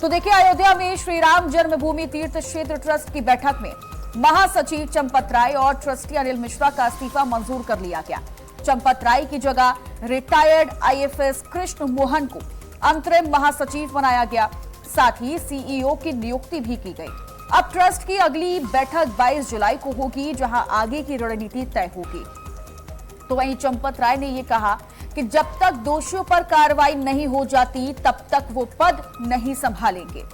तो देखिए, अयोध्या में श्री राम जन्मभूमि तीर्थ क्षेत्र ट्रस्ट की बैठक में महासचिव चंपत राय और ट्रस्टी अनिल मिश्रा का इस्तीफा मंजूर कर लिया गया। चंपत राय की जगह रिटायर्ड आईएफएस कृष्ण मोहन को अंतरिम महासचिव बनाया गया। साथ ही सीईओ की नियुक्ति भी की गई। अब ट्रस्ट की अगली बैठक 22 जुलाई को होगी, जहां आगे की रणनीति तय होगी। तो वहीं चंपत राय ने यह कहा कि जब तक दोषियों पर कार्रवाई नहीं हो जाती तब तक वो पद नहीं संभालेंगे।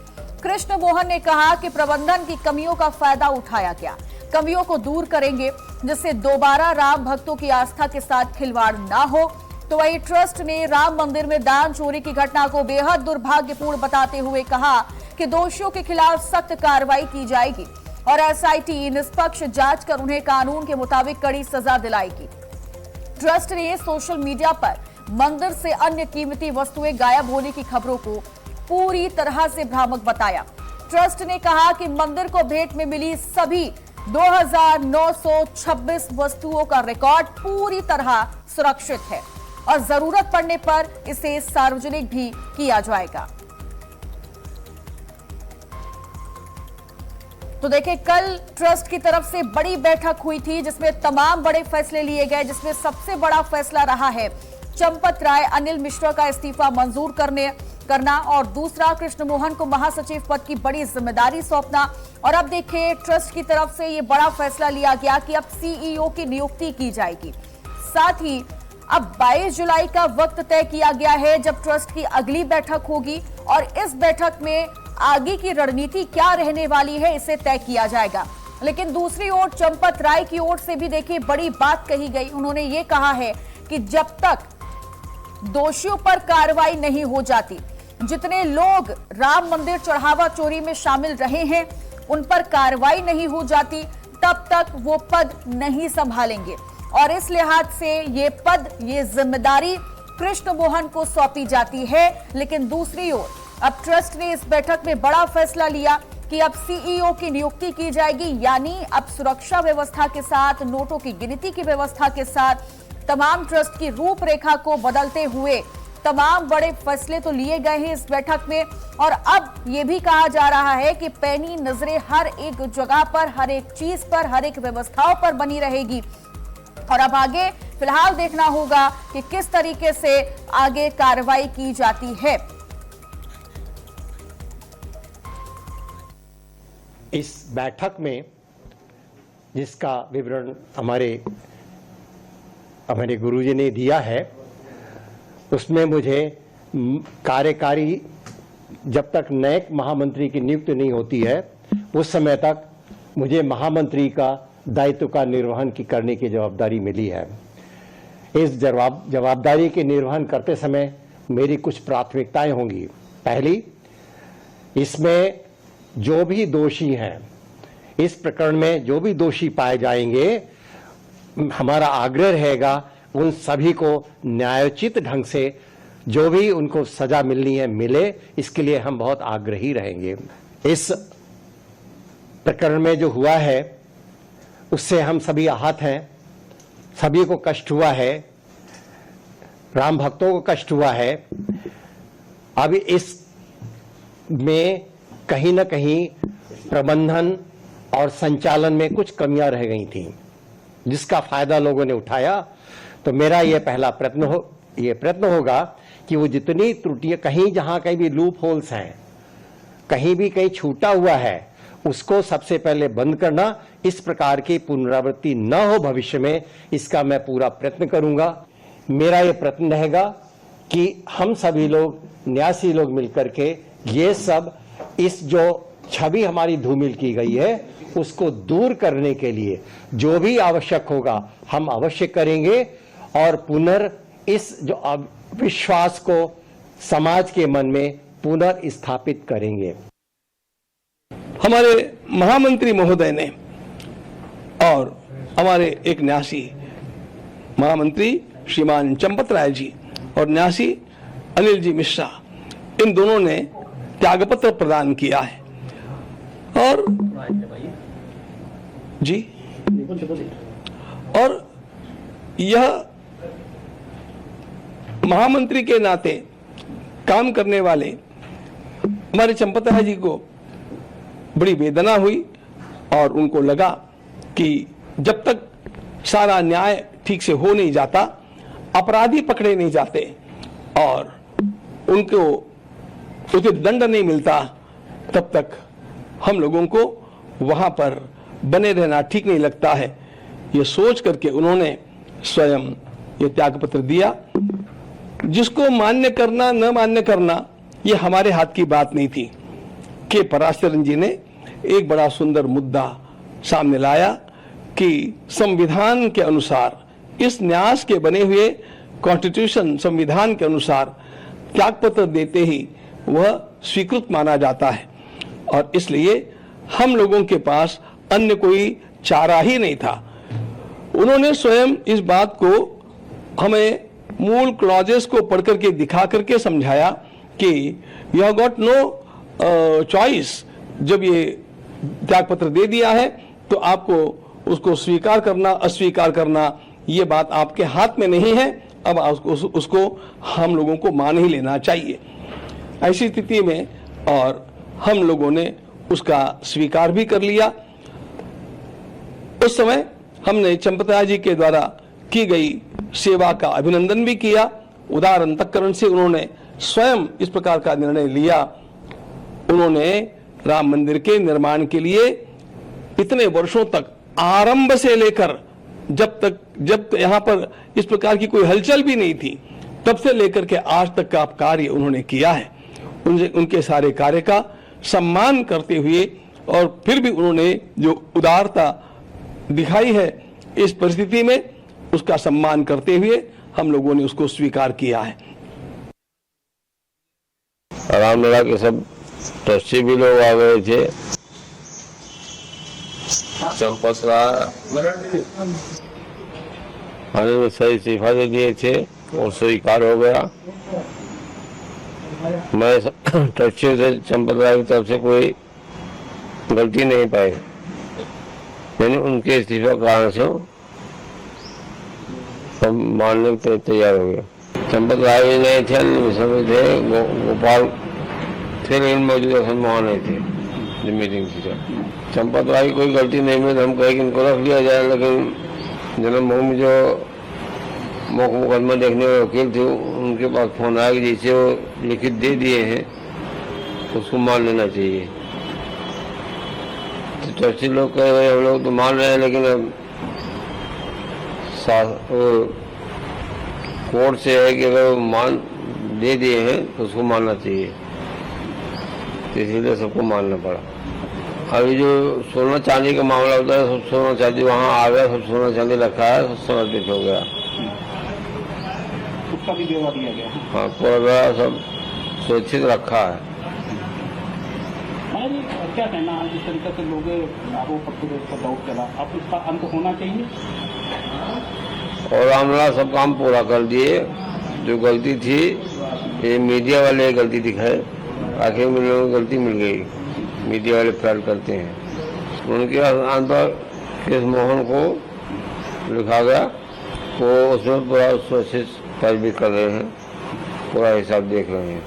कृष्ण मोहन ने कहा कि प्रबंधन की कमियों का फायदा उठाया गया, कमियों को दूर करेंगे जिससे दोबारा राम भक्तों की आस्था के साथ खिलवाड़ ना हो। तो वहीं ट्रस्ट ने राम मंदिर में दान चोरी की घटना को बेहद दुर्भाग्यपूर्ण बताते हुए कहा कि दोषियों के खिलाफ सख्त कार्रवाई की जाएगी और एसआईटी निष्पक्ष जांच कर उन्हें कानून के मुताबिक कड़ी सजा दिलाएगी। ट्रस्ट ने सोशल मीडिया पर मंदिर से अन्य कीमती वस्तुएं गायब होने की खबरों को पूरी तरह से भ्रामक बताया। ट्रस्ट ने कहा कि मंदिर को भेंट में मिली सभी 2926 वस्तुओं का रिकॉर्ड पूरी तरह सुरक्षित है और जरूरत पड़ने पर इसे सार्वजनिक भी किया जाएगा। तो देखिए, कल ट्रस्ट की तरफ से बड़ी बैठक हुई थी जिसमें तमाम बड़े फैसले लिए गए, जिसमें सबसे बड़ा फैसला रहा है चंपत राय अनिल मिश्रा का इस्तीफा मंजूर करना और दूसरा कृष्ण मोहन को महासचिव पद की बड़ी जिम्मेदारी सौंपना। और अब देखिए, ट्रस्ट की तरफ से यह बड़ा फैसला लिया गया कि अब सीईओ की नियुक्ति की जाएगी। साथ ही अब 22 जुलाई का वक्त तय किया गया है जब ट्रस्ट की अगली बैठक होगी और इस बैठक में आगे की रणनीति क्या रहने वाली है इसे तय किया जाएगा। लेकिन दूसरी ओर चंपत राय की ओर से भी देखिए बड़ी बात कही गई। उन्होंने ये कहा है कि जब तक दोषियों पर कार्रवाई नहीं हो जाती, जितने लोग राम मंदिर चढ़ावा चोरी में शामिल रहे हैं उन पर कार्रवाई नहीं हो जाती, तब तक वो पद नहीं संभालेंगे। और इस लिहाज से ये पद, ये जिम्मेदारी कृष्ण मोहन को सौंपी जाती है। लेकिन दूसरी ओर अब ट्रस्ट ने इस बैठक में बड़ा फैसला लिया कि अब सीईओ की नियुक्ति की जाएगी, यानी अब सुरक्षा व्यवस्था के साथ, नोटों की गिनती की व्यवस्था के साथ तमाम ट्रस्ट की रूपरेखा को बदलते हुए तमाम बड़े फैसले तो लिए गए हैं इस बैठक में। और अब यह भी कहा जा रहा है कि पैनी नजरें हर एक जगह पर, हर एक चीज पर, हर एक व्यवस्थाओं पर बनी रहेगी। और अब आगे फिलहाल देखना होगा कि किस तरीके से आगे कार्रवाई की जाती है। इस बैठक में जिसका विवरण हमारे गुरुजी ने दिया है, उसमें मुझे कार्यकारी जब तक नए महामंत्री की नियुक्ति नहीं होती है उस समय तक मुझे महामंत्री का दायित्व का निर्वहन करने की जवाबदारी मिली है। इस जवाबदारी के निर्वहन करते समय मेरी कुछ प्राथमिकताएं होंगी। पहली, इसमें जो भी दोषी हैं, इस प्रकरण में जो भी दोषी पाए जाएंगे, हमारा आग्रह रहेगा उन सभी को न्यायोचित ढंग से जो भी उनको सजा मिलनी है मिले, इसके लिए हम बहुत आग्रही रहेंगे। इस प्रकरण में जो हुआ है उससे हम सभी आहत हैं, सभी को कष्ट हुआ है, राम भक्तों को कष्ट हुआ है। अब इस में कहीं न कहीं प्रबंधन और संचालन में कुछ कमियां रह गई थी जिसका फायदा लोगों ने उठाया। तो मेरा यह पहला प्रयत्न होगा कि वो जितनी त्रुटियां, कहीं जहां कहीं भी लूप होल्स हैं, कहीं भी कहीं छूटा हुआ है, उसको सबसे पहले बंद करना। इस प्रकार की पुनरावृत्ति न हो भविष्य में, इसका मैं पूरा प्रयत्न करूंगा। मेरा यह प्रयत्न रहेगा कि हम सभी लोग, न्यासी लोग मिलकर के ये सब, इस जो छवि हमारी धूमिल की गई है उसको दूर करने के लिए जो भी आवश्यक होगा हम अवश्य करेंगे और इस जो विश्वास को समाज के मन में पुनर्स्थापित करेंगे। हमारे महामंत्री महोदय ने और हमारे एक न्यासी महामंत्री श्रीमान चंपत राय जी और न्यासी अनिल जी मिश्रा, इन दोनों ने त्यागपत्र प्रदान किया है। और जी, और यह महामंत्री के नाते काम करने वाले हमारे चंपत राय जी को बड़ी वेदना हुई और उनको लगा कि जब तक सारा न्याय ठीक से हो नहीं जाता, अपराधी पकड़े नहीं जाते और उनको उचित दंड नहीं मिलता, तब तक हम लोगों को वहां पर बने रहना ठीक नहीं लगता है। ये सोच करके उन्होंने स्वयं ये त्याग पत्र दिया। जिसको मान्य करना न मान्य करना ये हमारे हाथ की बात नहीं थी। के पराशरन जी ने एक बड़ा सुंदर मुद्दा सामने लाया कि संविधान के अनुसार, इस न्यास के बने हुए कॉन्स्टिट्यूशन संविधान के अनुसार त्यागपत्र देते ही वह स्वीकृत माना जाता है और इसलिए हम लोगों के पास अन्य कोई चारा ही नहीं था। उन्होंने स्वयं इस बात को हमें मूल क्लॉजेस को पढ़ करके दिखा करके समझाया कि you have got no choice. जब ये त्यागपत्र दे दिया है तो आपको उसको स्वीकार करना अस्वीकार करना ये बात आपके हाथ में नहीं है। अब उसको हम लोगों को मान ही लेना चाहिए। ऐसी स्थिति में और हम लोगों ने उसका स्वीकार भी कर लिया। उस समय हमने चंपत राय जी के द्वारा की गई सेवा का अभिनंदन भी किया। उदार अंतःकरण से उन्होंने स्वयं इस प्रकार का निर्णय लिया। उन्होंने राम मंदिर के निर्माण के लिए इतने वर्षों तक, आरंभ से लेकर जब यहाँ पर इस प्रकार की कोई हलचल भी नहीं थी, तब से लेकर के आज तक का कार्य उन्होंने किया है। उनके सारे कार्य का सम्मान करते हुए और फिर भी उन्होंने जो उदारता दिखाई है इस परिस्थिति में, उसका सम्मान करते हुए हम लोगों ने उसको स्वीकार किया है। रामलला के सब ट्रस्टी भी लोग आ गए थे। चंपत राय सही इस्तीफा दे दिए थे और स्वीकार हो गया। मैं ट्रस्टी से चंपत राय की तरफ से कोई गलती नहीं पाई, यानी उनके इस्तीफा के कारण से सब मानने के तैयार हो गए। चंपत राय भी नहीं थे, थे गोपाल थे, लेकिन मौजूदा वहाँ नहीं थे जो मीटिंग थी। चंपत राय कोई गलती नहीं मिली, हम कहे कि इनको रख लिया जाए, लेकिन जन्मभूमि जो मुकदमा देखने वाले वकील थे उनके पास फोन आया कि जिसे वो लिखित दे दिए हैं उसको मान लेना चाहिए। तो ट्रस्टी लोग कह रहे हम लोग तो मान रहे हैं, लेकिन अब कोर्ट से है कि अगर मान दे दिए हैं तो उसको मानना चाहिए, तो इसीलिए सबको मानना पड़ा। अभी जो सोना चांदी का मामला होता है, सब सोना चांदी वहाँ आ गया, सब सोना चांदी रखा है, सब समर्पित हो गया, उसका भी ब्यौरा दिया गया। हाँ, पूरा सब सुरक्षित रखा है। क्या कहना है, जिस तरीके से लोग आरोप प्रत्यारोप पर दौड़ चला, अब इसका अंत होना चाहिए। और रामलला सब काम पूरा कर दिए। जो गलती थी ये मीडिया वाले गलती दिखाए, आखिर में लोगों को गलती मिल गई। मीडिया वाले फ्रॉड करते हैं। उनके स्थान पर केस मोहन को लिखा गया, वो उसमें पूरा सुरक्षित पैरवी कर रहे हैं, पूरा हिसाब देख रहे हैं।